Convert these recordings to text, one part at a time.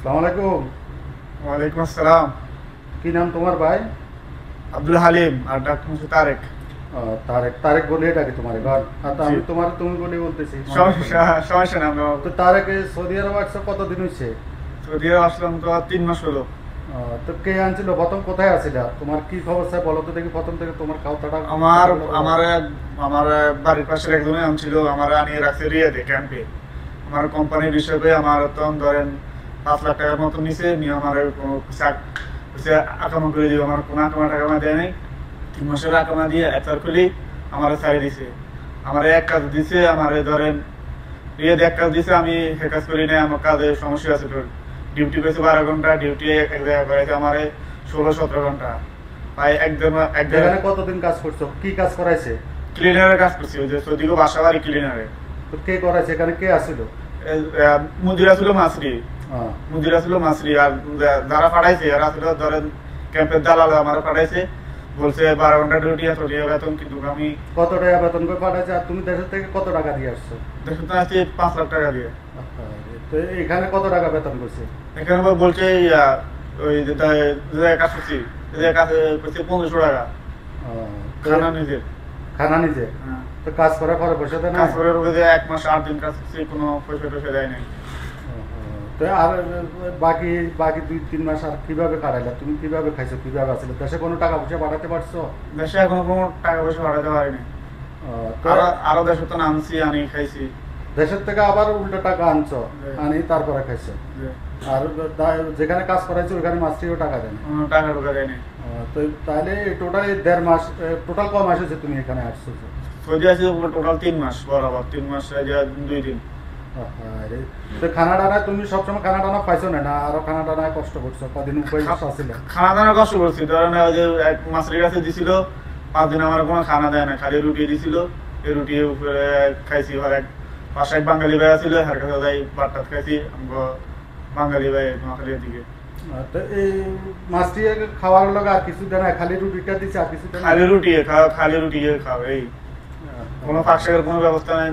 আসসালামু আলাইকুম। ওয়ালাইকুম আসসালাম। কি নাম তোমার ভাই? আব্দুল হালিম আর ডাক্তার মুন্সি তারেক। তারেক তারেক বলে ডাকি তোমার এবার। তো আমি তোমার তুমি বলে বলতেছি। সমস্যা না। তো তারেক সৌদি আরব আসছে কতদিন হয়েছে? সৌদি আরব আসলাম তো 3 মাস হলো। তো কে আনছিল প্রথম, কোথায় আসিলা, তোমার কি খবর স্যার বলো তো দেখি প্রথম থেকে তোমার খাওয়াটা। আমার আমার আমার বাড়ির পাশের একজনে আনছিল, আমার আনিয়ে রাখছে রিয়াদে ক্যাম্পে। আমার কোম্পানির হিসেবে আমার তখন ধরেন 5 লাখ টাকার মতো নিচে নিয়ে আমার কোনো আকামা করে দিব। আমার কোনো আকামা টাকামা দেয় নাই। 3 মাসের আকামা দিয়ে এফআর খুলি আমার ছাড়ি দিছে। আমার এক কাজ দিছে, আমার ধরেন রিয়াদে এক কাজ দিছে, আমি সে কাজ করি নাই। আমার কাজে সমস্যা আছে, ডিউটি করেছে 12 ঘন্টা, ডিউটি এক জায়গায় করাইছে আমার 16-17 ঘন্টা। ভাই একদম কতদিন কাজ করছো, কি কাজ করাইছে? ক্লিনারের কাজ করছি, ওই যে সৌদিগো বাসা বাড়ি ক্লিনারে। তো কে করাইছে, এখানে কে আসছিল? মুদিরা ছিল মাসরি, মুদিরা ছিল মাসরি। আর যারা পাঠাইছে এরা ছিল ধরেন ক্যাম্পের দালাল। আমার পাঠাইছে, বলছে 12 ঘন্টা ডিউটি আছে, বেতন। কিন্তু আমি কত টাকা বেতন করে পাঠাইছে? আর তুমি দেশের থেকে কত টাকা দিয়ে আসছো? দেশের থেকে আসছি 5 লাখ টাকা দিয়ে। তো এখানে কত টাকা বেতন করছে? এখানে বলছে ওই যে কাজ করছি, কাছে করছে 1500 টাকা। খানা নিজের, খানা নিজে। তো কাজ করার পরে পয়সা দেয় না? কাজ করে 1 মাস 8 দিন কাজ করছি, কোনো পয়সা টয়সা দেয় নাই। তো আর বাকি বাকি 2-3 মাস আর কিভাবে কাটাইলা? তুমি কিভাবে খাইছো, কিভাবে আসলে দেশে কোনো টাকা পয়সা পাঠাতে পারছো? দেশে এখনো কোনো টাকা পয়সা পাঠাতে পারিনি। আরো দেশে তো আনছি, আনি খাইছি। দেশের থেকে আবার উল্টো টাকা আনছো, আনি তারপরে খাইছো। আর যেখানে কাজ করাইছো ওইখানে মাসটিও টাকা দেয় না? টাকা ঢোকা দেয়নি। তো তাহলে টোটাল 1.5 মাস, টোটাল কয় মাস হয়েছে তুমি এখানে আসছো? সৌদি আছি টোটাল 3 মাস, বরাবর 3 মাস 2 দিন। তো খানা টানা তুমি সবসময় খানা টানা পাইছো না? না আরো খানা টানা কষ্ট করছো? কদিন উপায় আসছিল? খানা দানা কষ্ট করছি, ধরেন ওই যে এক মাসের কাছে দিছিল 5 দিন, আমার কোনো খানা দেয় না, খালি রুটি দিছিল। এই রুটি উপরে খাইছি। আর পাশে এক বাঙালি ভাই ছিল, হার কাছে যাই ভাত খাইছি। বাঙালি ভাই নোয়াখালীর দিকে। তো এই মাছটি খাওয়ার লোক আর কিছু দেয় না, খালি রুটিটা দিচ্ছে, আর কিছু খালি রুটি খাও। এই কোনো ফাঁকশাকের কোনো ব্যবস্থা নাই।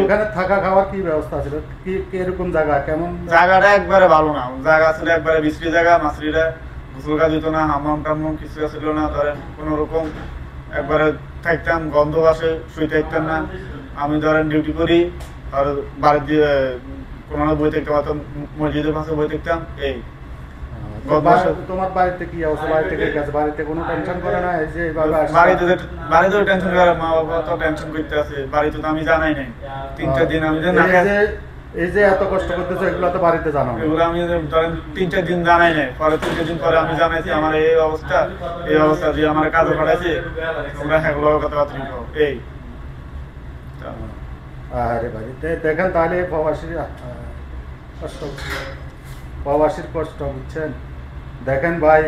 ওখানে থাকা খাওয়ার কি ব্যবস্থা ছিল? কি এরকম জায়গা, কেমন? জায়গাটা একবারে ভালো না। জায়গা ছিল একবারে বিশ্রী জায়গা। মাছরিরা গোসল কাজ দিত না, হামাম টামাম কিছু ছিল না। ধরেন কোন রকম একবারে থাকতাম, গন্ধ বাসে, শুয়ে থাকতাম না। আমি ধরেন ডিউটি করি, আর বাড়ির দিয়ে কোনো বই থাকতে পারতাম, মসজিদের পাশে বই থাকতাম। এই তোমার বাড়িতে কি অবস্থা? বাড়িতে কে আছে? বাড়িতে কোনো টেনশন করে না? এই যে বাড়িতে টেনশন করে, মা বাবা তো টেনশন করতে আছে। বাড়িতে তো আমি জানাই নাই 3-4 দিন। আমি এই যে এত কষ্ট করতেছো, এগুলো তো বাড়িতে জানো? এগুলো আমি ধরেন 3-4 দিন জানাই নাই। পরে 3-4 দিন পরে আমি জানাইছি আমার এই অবস্থা দিয়ে আমার কাজে পাঠাইছে, তোমরা এগুলো কথাবার্তা লিখো। এই আরে ভাই দেখেন, তাহলে প্রবাসীর কষ্ট বুঝছেন। দেখেন ভাই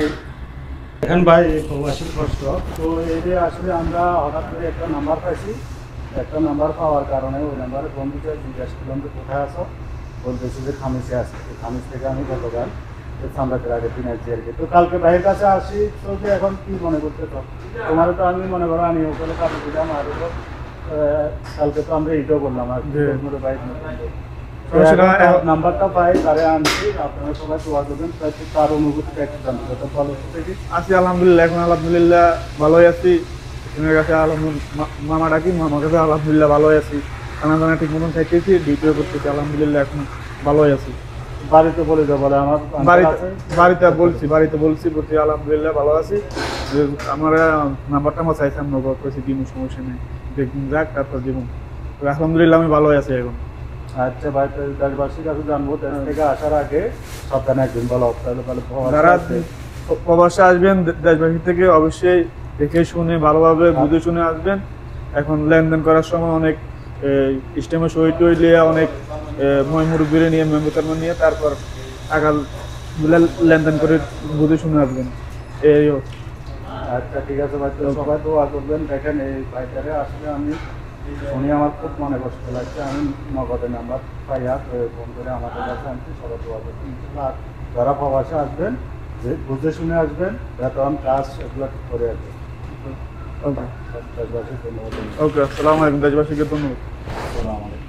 প্রবাসীর কষ্ট। তো এই যে আসলে আমরা হঠাৎ করে একটা নাম্বার পাইছি, একটা নাম্বার পাওয়ার কারণে ওই নাম্বারে ফোন দিতে জিজ্ঞাসা করলাম যে কোথায় আসো। বলতেছি যে খামিসে আসি। খামিস থেকে আমি গতকাল সামরাতের আগের দিন আসছি আর কি। তো কালকে ভাইয়ের কাছে আসি। তো এখন কি মনে করতে তো তোমারও তো আমি মনে করো আমি ওখানে কাজে দিলাম। আর কালকে তো আমরা এইটাও করলাম আর বাইক নাম্বারটা পাই, তারে আনছি। আপনারা সবাই দোয়া করবেন, তার অনুভূতিটা একটু জানতে চাই। ভালো আছি আলহামদুলিল্লাহ, এখন আলহামদুলিল্লাহ ভালোই আছি। কাছে মামা ডাকি, মামার কাছে আলহামদুলিল্লাহ ভালোই আছি। খানা দানা ঠিক মতন খাইতেছি, ডিউটিও করতেছি, আলহামদুলিল্লাহ এখন ভালোই আছি। বাড়িতে বলে যাবো, আমার বাড়িতে বলছি আলহামদুলিল্লাহ ভালো আছি। আমার নাম্বারটা আমার চাইছি, আমরা করেছি দিব, সমস্যা নেই, দেখুন যাক তারপর দিব। আলহামদুলিল্লাহ আমি ভালোই আছি এখন। আচ্ছা ভাই, দেশবাসীর কাছে জানবো, দেশ থেকে আসার আগে সপ্তাহে একদিন ভালো যারা প্রবাসে আসবেন দেশবাসী থেকে অবশ্যই দেখে শুনে ভালোভাবে বুঝে শুনে আসবেন। এখন লেনদেন করার সময় অনেক স্টেমে সই টই নিয়ে, অনেক মুরব্বীরে নিয়ে, মেম্বার নিয়ে তারপর টাকা লেনদেন করে বুঝে শুনে আসবেন। এই আচ্ছা ঠিক আছে ভাই, সবাই দোয়া করবেন। দেখেন এই ভাইটারে আসলে আমি শুনি আমার খুব মনে কষ্ট লাগছে। আমি নগদের নাম্বার পাইয়া ফোন করে আমাদের কাছে আনছি, সবাই দোয়া করবেন। আর যারা প্রবাসে আসবেন যে বুঝে শুনে আসবেন, বেতন কাজ এগুলো ঠিক করে আসবেন। ওকে, আসসালামু আলাইকুম। দেশবাসীকে ধন্যবাদ।